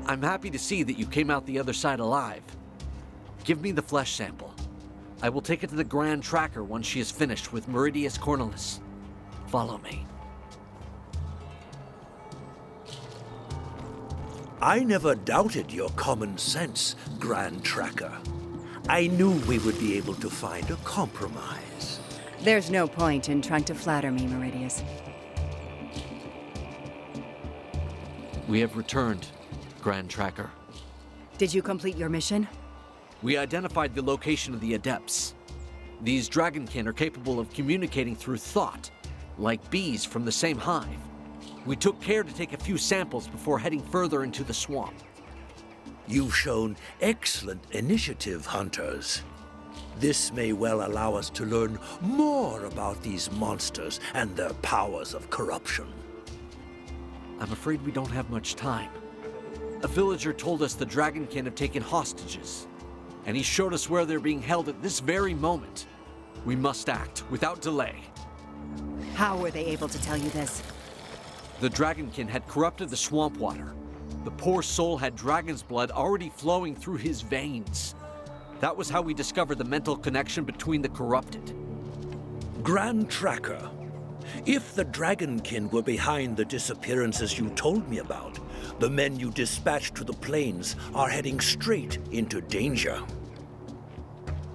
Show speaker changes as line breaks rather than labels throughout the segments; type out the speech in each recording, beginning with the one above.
I'm happy to see that you came out the other side alive. Give me the flesh sample. I will take it to the Grand Tracker once she is finished with Meridius Cornelis. Follow me.
I never doubted your common sense, Grand Tracker. I knew we would be able to find a compromise.
There's no point in trying to flatter me, Meridius.
We have returned, Grand Tracker.
Did you complete your mission?
We identified the location of the Adepts. These Dragonkin are capable of communicating through thought, like bees from the same hive. We took care to take a few samples before heading further into the swamp.
You've shown excellent initiative, hunters. This may well allow us to learn more about these monsters and their powers of corruption.
I'm afraid we don't have much time. A villager told us the Dragonkin have taken hostages, and he showed us where they're being held at this very moment. We must act without delay.
How were they able to tell you this?
The Dragonkin had corrupted the swamp water. The poor soul had dragon's blood already flowing through his veins. That was how we discovered the mental connection between the corrupted.
Grand Tracker, if the Dragonkin were behind the disappearances you told me about, the men you dispatched to the plains are heading straight into danger.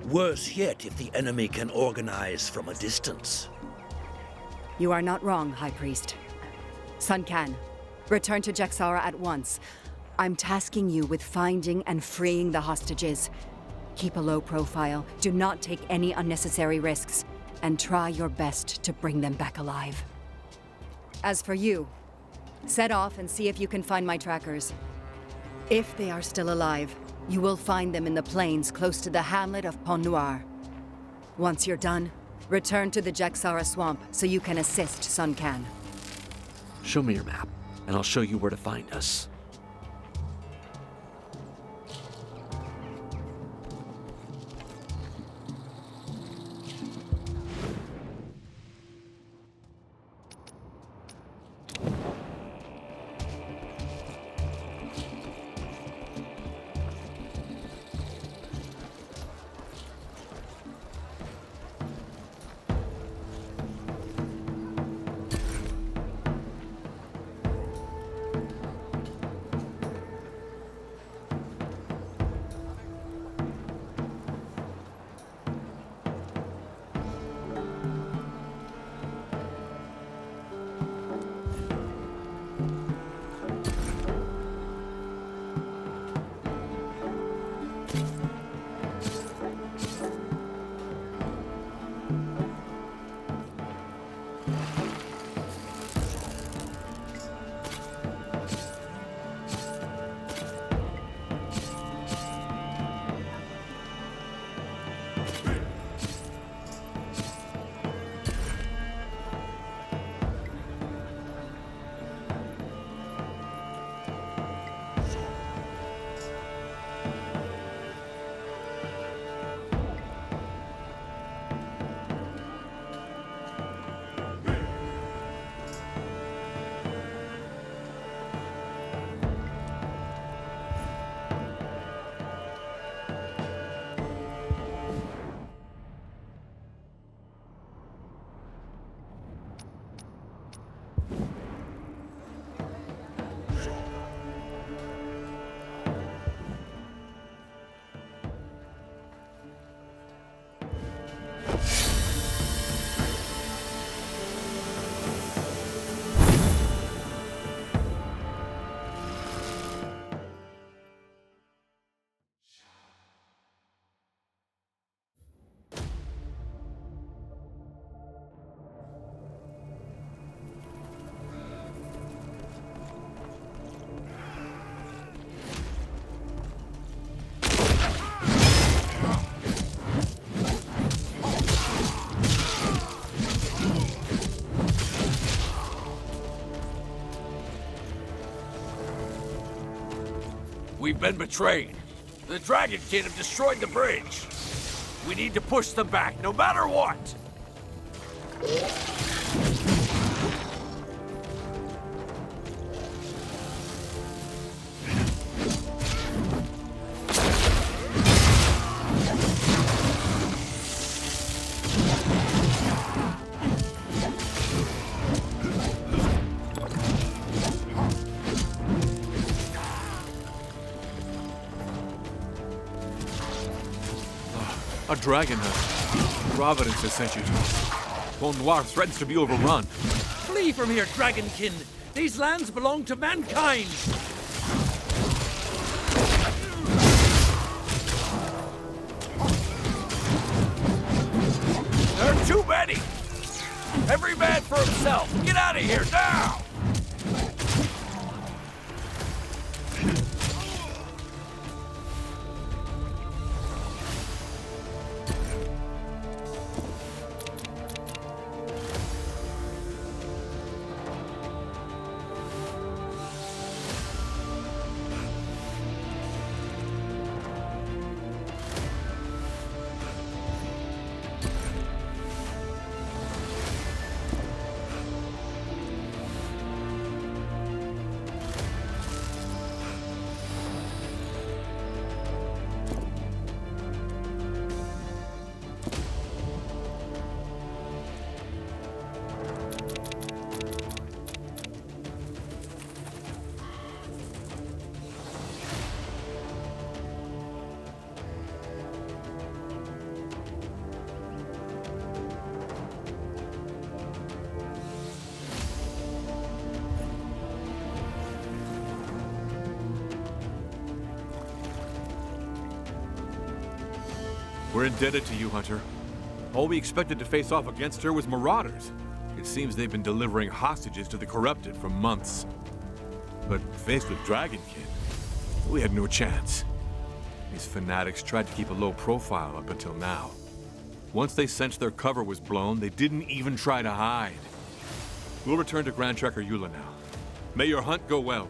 Worse yet if the enemy can organize from a distance.
You are not wrong, High Priest. Sun Can, return to Jaxara at once. I'm tasking you with finding and freeing the hostages. Keep a low profile, do not take any unnecessary risks, and try your best to bring them back alive. As for you, set off and see if you can find my trackers. If they are still alive, you will find them in the plains close to the hamlet of Pont Noir. Once you're done, return to the Jaxara swamp so you can assist Sun Can.
Show me your map, and I'll show you where to find us.
We've been betrayed. The Dragonkin have destroyed the bridge. We need to push them back, no matter what!
A dragon hunt. Providence has sent you to us. Pont Noir threatens to be overrun.
Flee from here, Dragonkin! These lands belong to mankind!
There are too many! Every man for himself! Get out of here, now!
We're indebted to you, Hunter. All we expected to face off against her was marauders. It seems they've been delivering hostages to the corrupted for months. But faced with Dragonkin, we had no chance. These fanatics tried to keep a low profile up until now. Once they sensed their cover was blown, they didn't even try to hide. We'll return to Grand Tracker Eula now. May your hunt go well.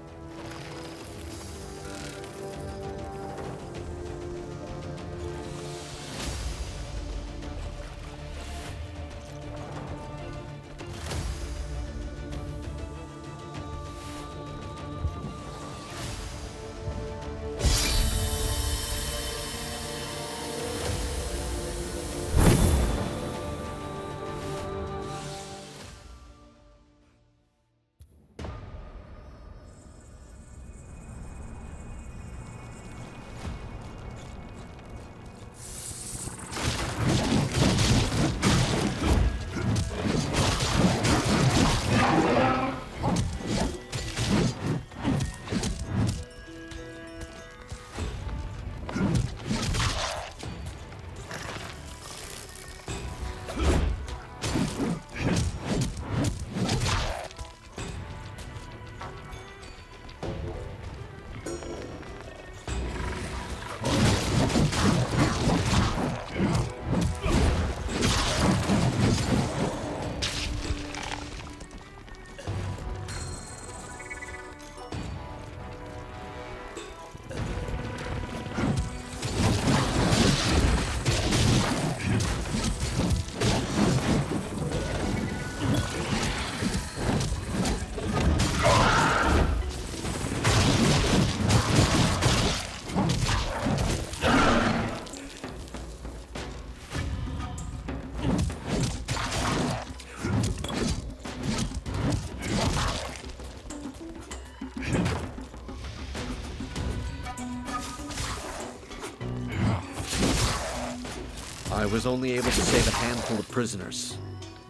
I was only able to save a handful of prisoners.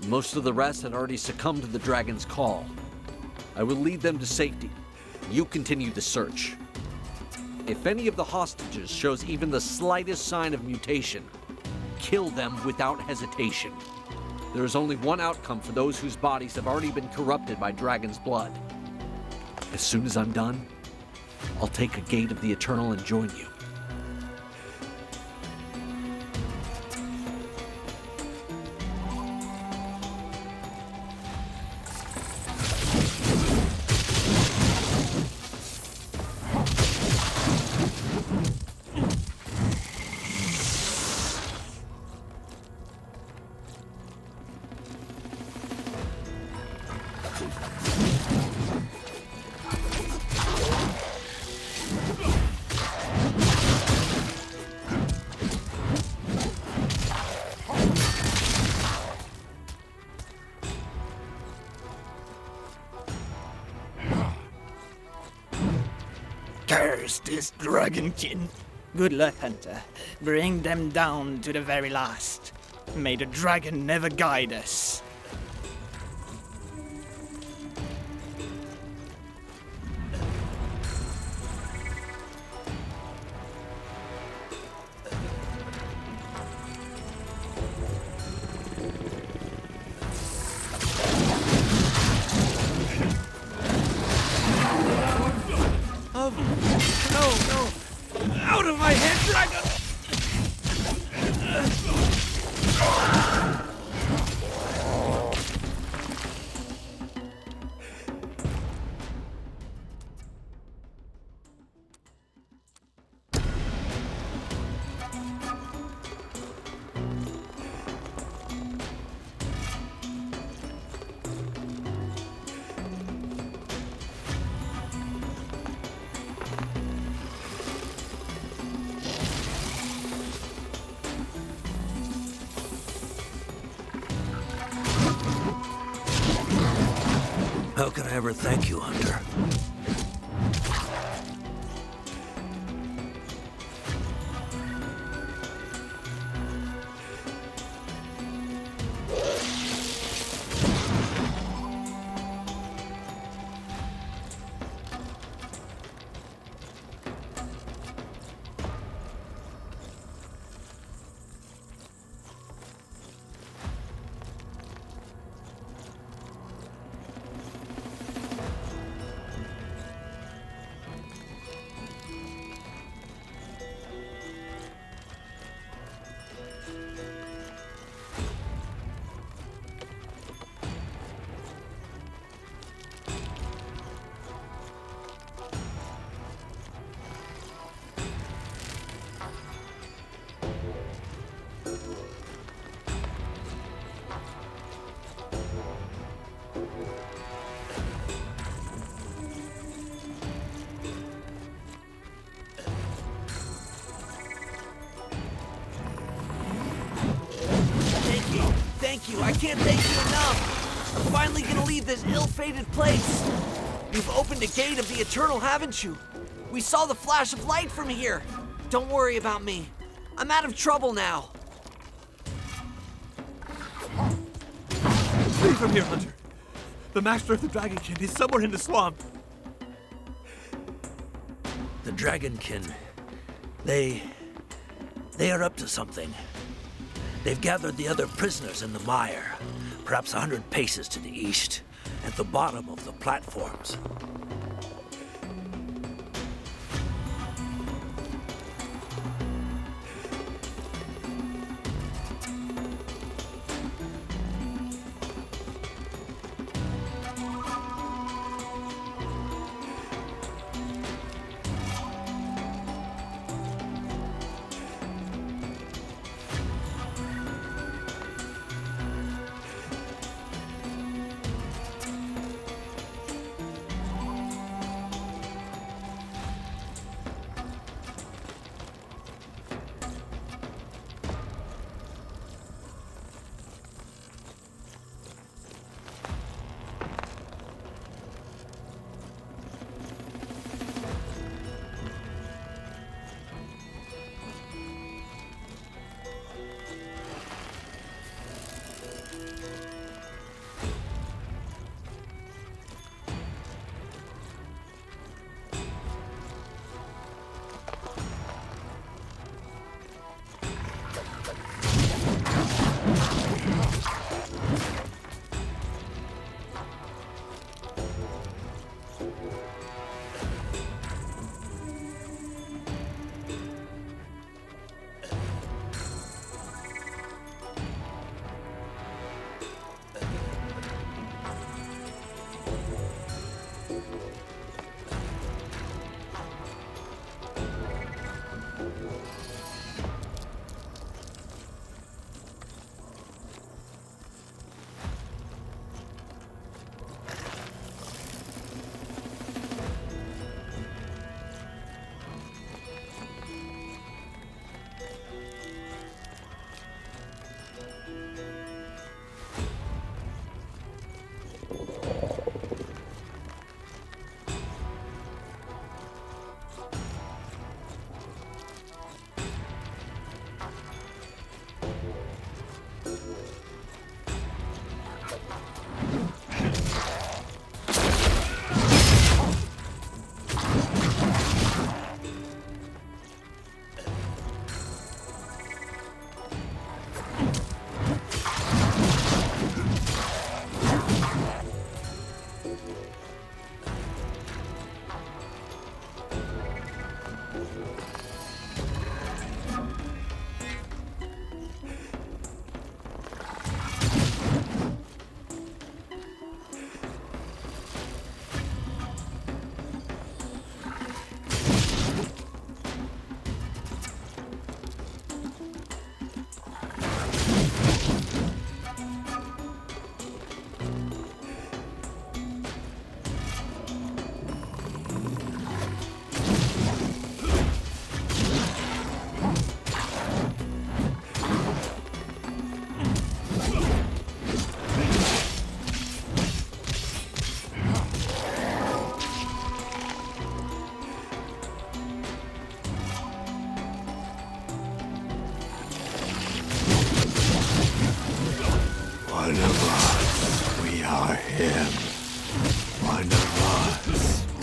Most of the rest had already succumbed to the dragon's call. I will lead them to safety. You continue the search. If any of the hostages shows even the slightest sign of mutation, kill them without hesitation. There is only one outcome for those whose bodies have already been corrupted by dragon's blood. As soon as I'm done, I'll take a gate of the Eternal and join you.
Curse this Dragonkin. Good luck, Hunter. Bring them down to the very last. May the dragon never guide us.
Out of my head, dragon! How can I ever thank you, Hunter?
Thank you. I can't thank you enough. I'm finally gonna leave this ill-fated place. You've opened a gate of the eternal, haven't you? We saw the flash of light from here. Don't worry about me. I'm out of trouble now.
Flee from here, Hunter. The master of the Dragonkin is somewhere in the swamp.
The Dragonkin, they are up to something. They've gathered the other prisoners in the mire, perhaps 100 paces to the east, at the bottom of the platforms.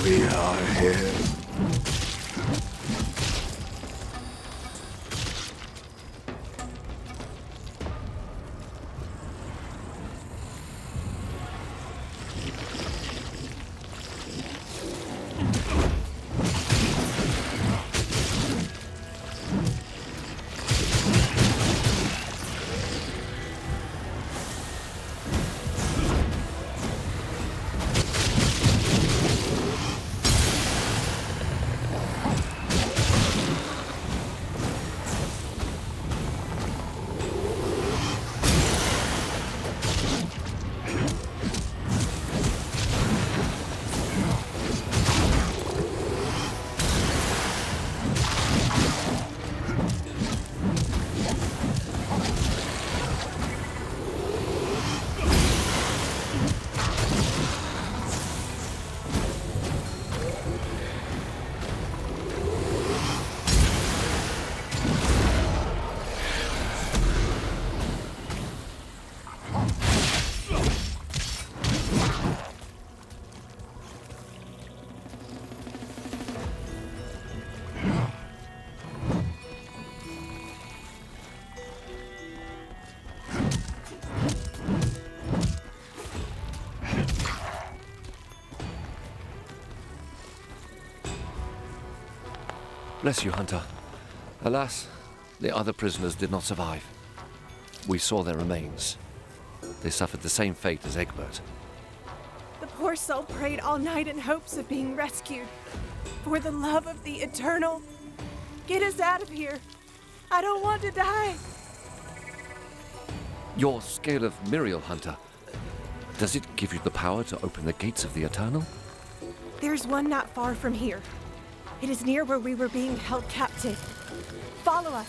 We are here.
Bless you, Hunter. Alas, the other prisoners did not survive. We saw their remains. They suffered the same fate as Egbert.
The poor soul prayed all night in hopes of being rescued. For the love of the eternal, get us out of here. I don't want to die.
Your scale of Miriel, Hunter, does it give you the power to open the gates of the eternal?
There's one not far from here. It is near where we were being held captive. Follow us.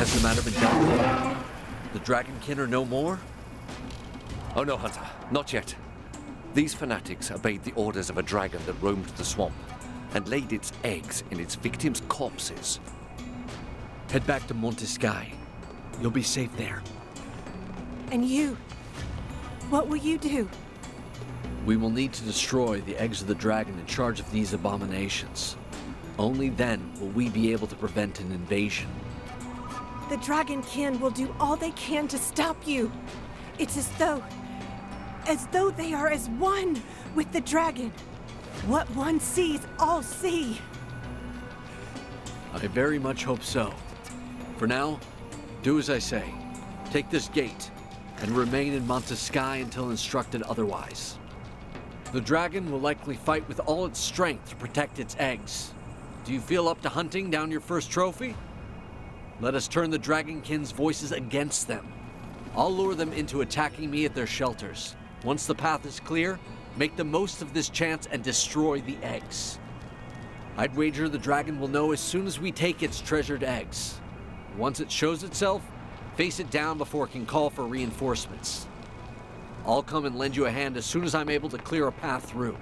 Has the matter been dealt with? The Dragonkin are no more? Oh no, Hunter, not yet. These fanatics obeyed the orders of a dragon that roamed the swamp and laid its eggs in its victims' corpses.
Head back to Montescaille. You'll be safe there.
And you? What will you do?
We will need to destroy the eggs of the dragon in charge of these abominations. Only then will we be able to prevent an invasion.
The Dragonkin will do all they can to stop you. It's as though they are as one with the dragon. What one sees, all see.
I very much hope so. For now, do as I say. Take this gate and remain in Montescaille until instructed otherwise. The dragon will likely fight with all its strength to protect its eggs. Do you feel up to hunting down your first trophy? Let us turn the Dragonkin's voices against them. I'll lure them into attacking me at their shelters. Once the path is clear, make the most of this chance and destroy the eggs. I'd wager the dragon will know as soon as we take its treasured eggs. Once it shows itself, face it down before it can call for reinforcements. I'll come and lend you a hand as soon as I'm able to clear a path through.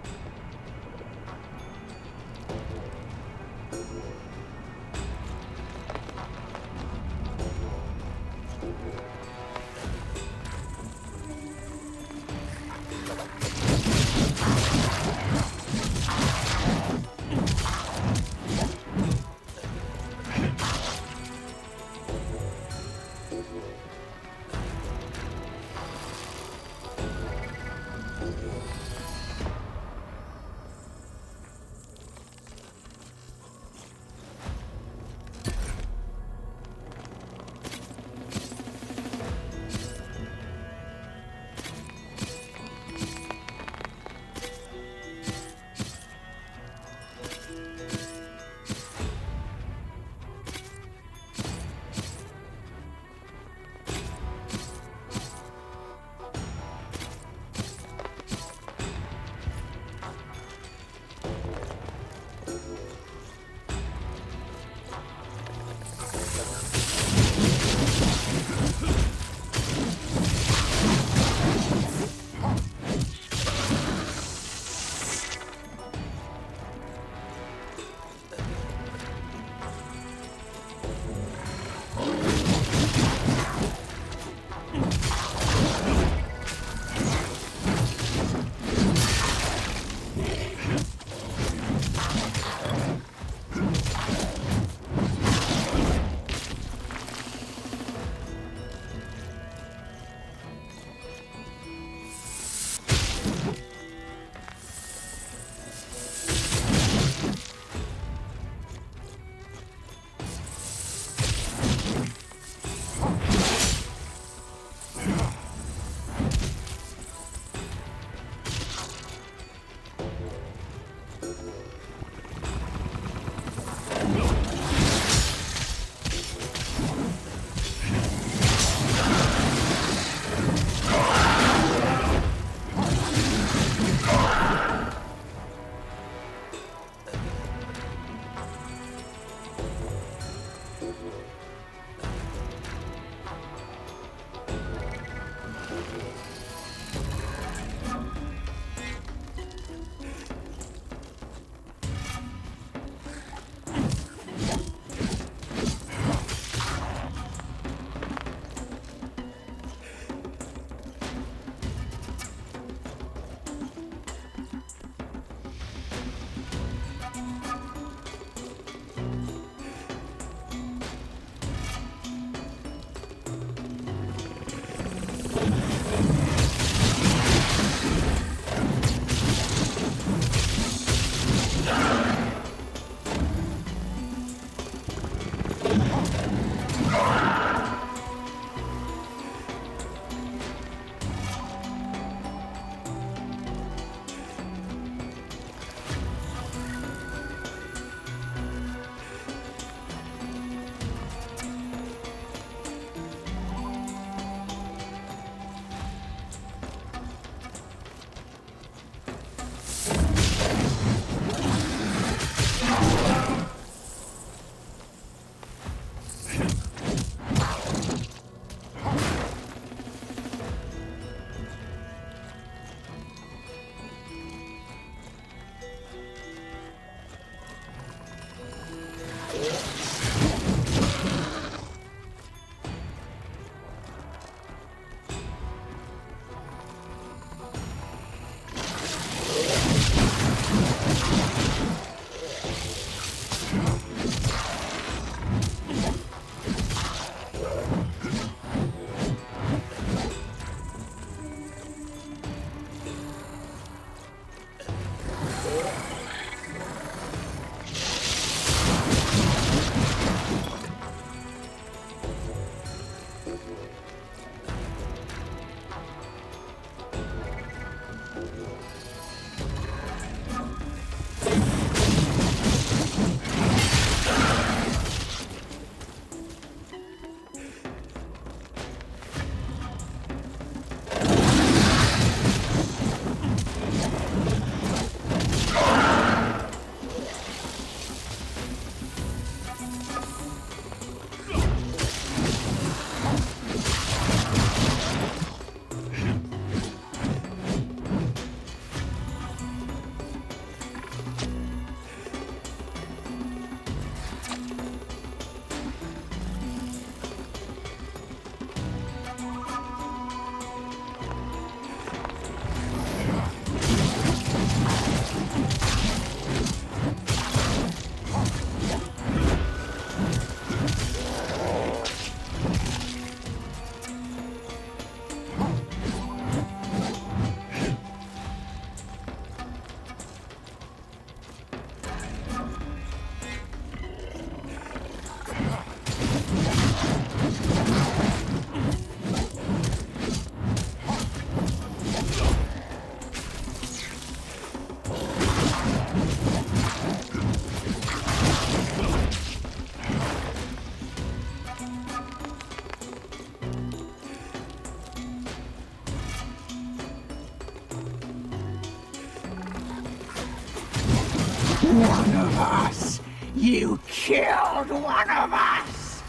One of us! You killed one of us!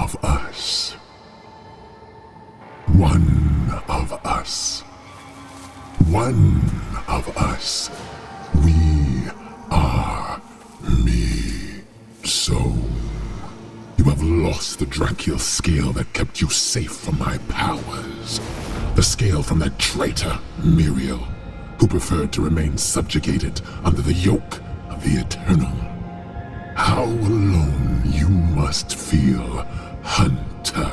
of us. One of us. One of us. We are me. So, you have lost the Drakiel scale that kept you safe from my powers. The scale from that traitor, Muriel, who preferred to remain subjugated under the yoke of the Eternal. How alone you must feel, Hunter.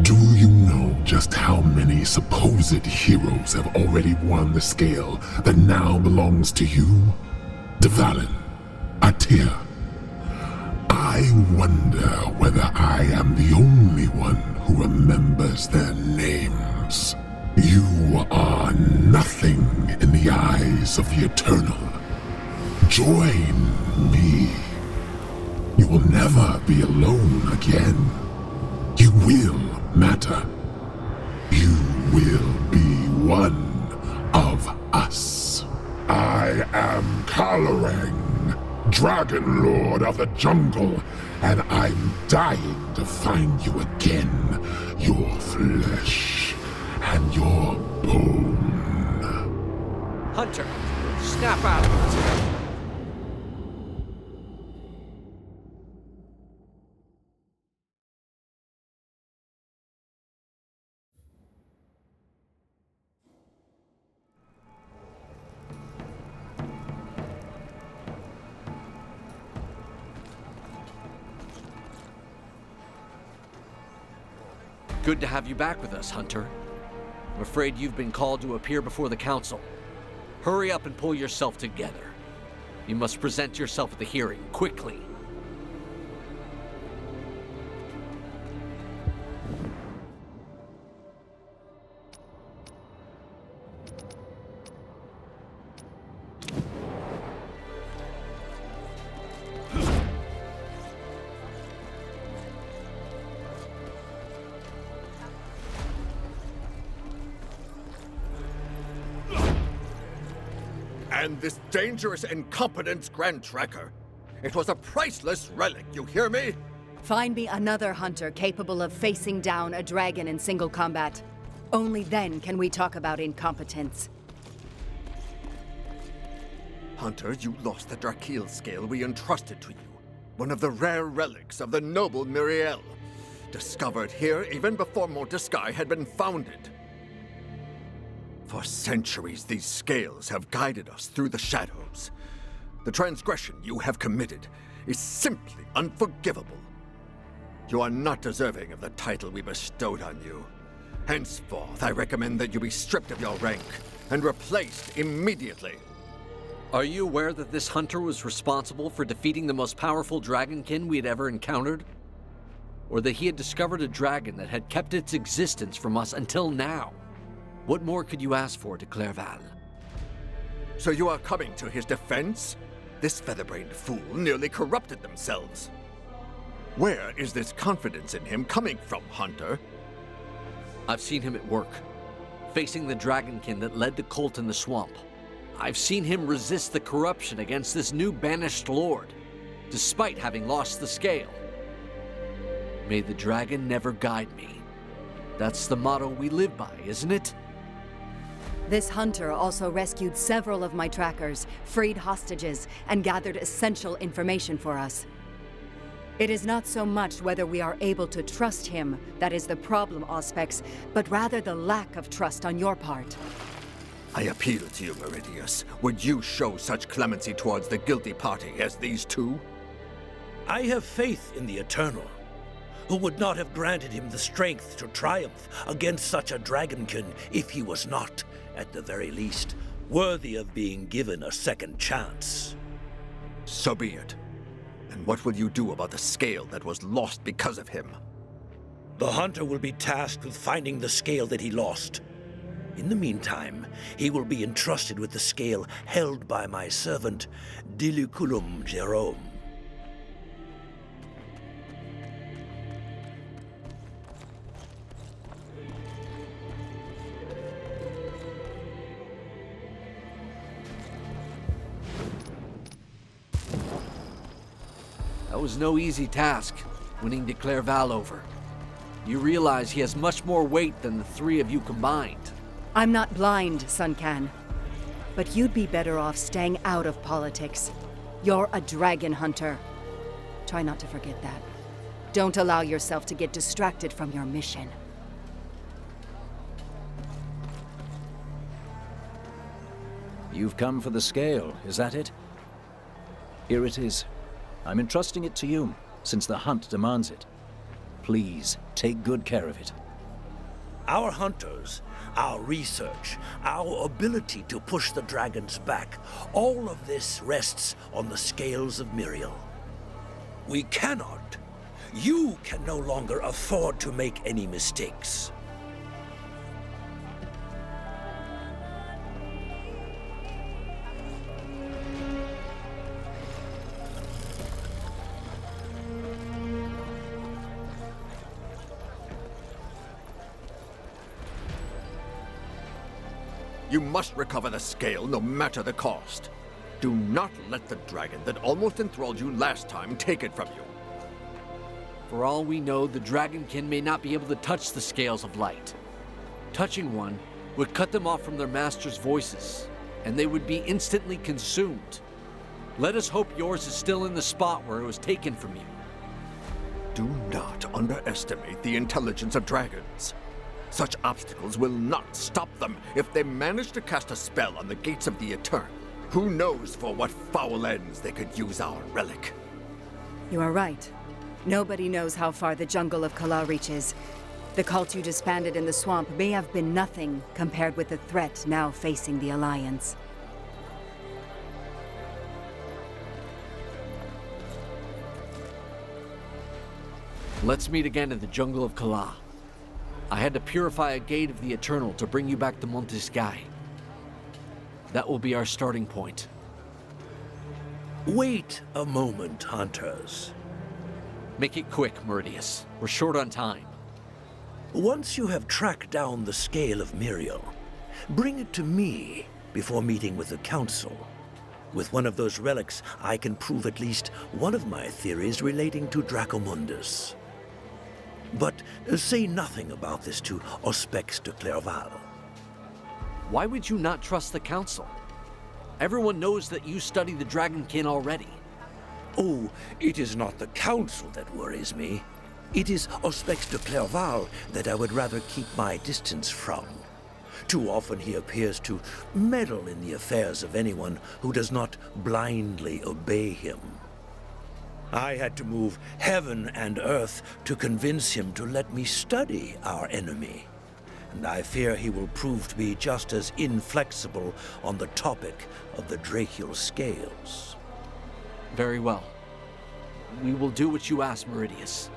Do you know just how many supposed heroes have already won the scale that now belongs to you? Dvalin, Atir. I wonder whether I am the only one who remembers their names. You are nothing in the eyes of the Eternal. Join me. You will never be alone again. You will matter. You will be one of us. I am Kalorang, Dragon Lord of the Jungle, and I'm dying to find you again, your flesh and your bone.
Hunter, snap out! Good to have you back with us, Hunter. I'm afraid you've been called to appear before the council. Hurry up and pull yourself together. You must present yourself at the hearing, quickly.
And this dangerous, incompetent Grand Tracker. It was a priceless relic, you hear me?
Find me another hunter capable of facing down a dragon in single combat. Only then can we talk about incompetence.
Hunter, you lost the Drakiel scale we entrusted to you. One of the rare relics of the noble Muriel. Discovered here even before Mortiskai had been founded. For centuries, these scales have guided us through the shadows. The transgression you have committed is simply unforgivable. You are not deserving of the title we bestowed on you. Henceforth, I recommend that you be stripped of your rank and replaced immediately.
Are you aware that this hunter was responsible for defeating the most powerful Dragonkin we had ever encountered? Or that he had discovered a dragon that had kept its existence from us until now? What more could you ask for de Clairval?
So you are coming to his defense? This feather-brained fool nearly corrupted themselves. Where is this confidence in him coming from, Hunter?
I've seen him at work, facing the Dragonkin that led the cult in the swamp. I've seen him resist the corruption against this new banished lord, despite having lost the scale. May the dragon never guide me. That's the motto we live by, isn't it?
This hunter also rescued several of my trackers, freed hostages, and gathered essential information for us. It is not so much whether we are able to trust him that is the problem, Auspex, but rather the lack of trust on your part.
I appeal to you, Meridius. Would you show such clemency towards the guilty party as these two?
I have faith in the Eternal, who would not have granted him the strength to triumph against such a Dragonkin if he was not, at the very least, worthy of being given a second chance.
So be it. And what will you do about the scale that was lost because of him?
The hunter will be tasked with finding the scale that he lost. In the meantime, he will be entrusted with the scale held by my servant, Diluculum Jerome.
That was no easy task. winning de Clairval over. You realize he has much more weight than the three of you combined.
I'm not blind, Sun Can. But you'd be better off staying out of politics. You're a dragon hunter. Try not to forget that. Don't allow yourself to get distracted from your mission.
You've come for the scale, is that it? Here it is. I'm entrusting it to you, since the hunt demands it. Please, take good care of it.
Our hunters, our research, our ability to push the dragons back, all of this rests on the scales of Miriel. We cannot, you can no longer afford to make any mistakes.
You must recover the scale, no matter the cost. Do not let the dragon that almost enthralled you last time take it from you.
For all we know, the Dragonkin may not be able to touch the scales of light. Touching one would cut them off from their master's voices, and they would be instantly consumed. Let us hope yours is still in the spot where it was taken from you.
Do not underestimate the intelligence of dragons. Such obstacles will not stop them if they manage to cast a spell on the gates of the Eternal. Who knows for what foul ends they could use our relic?
You are right. Nobody knows how far the jungle of Kala reaches. The cult you disbanded in the swamp may have been nothing compared with the threat now facing the Alliance.
Let's meet again in the jungle of Kala. I had to purify a gate of the Eternal to bring you back to Montescaye. That will be our starting point.
Wait a moment, hunters.
Make it quick, Meridius. We're short on time.
Once you have tracked down the scale of Miriel, bring it to me before meeting with the Council. With one of those relics, I can prove at least one of my theories relating to Dracomundus. But say nothing about this to Auspex de Clairval.
Why would you not trust the Council? Everyone knows that you study the Dragonkin already.
Oh, it is not the Council that worries me. It is Auspex de Clairval that I would rather keep my distance from. Too often he appears to meddle in the affairs of anyone who does not blindly obey him. I had to move heaven and earth to convince him to let me study our enemy. And I fear he will prove to be just as inflexible on the topic of the Drachial scales.
Very well. We will do what you ask, Meridius.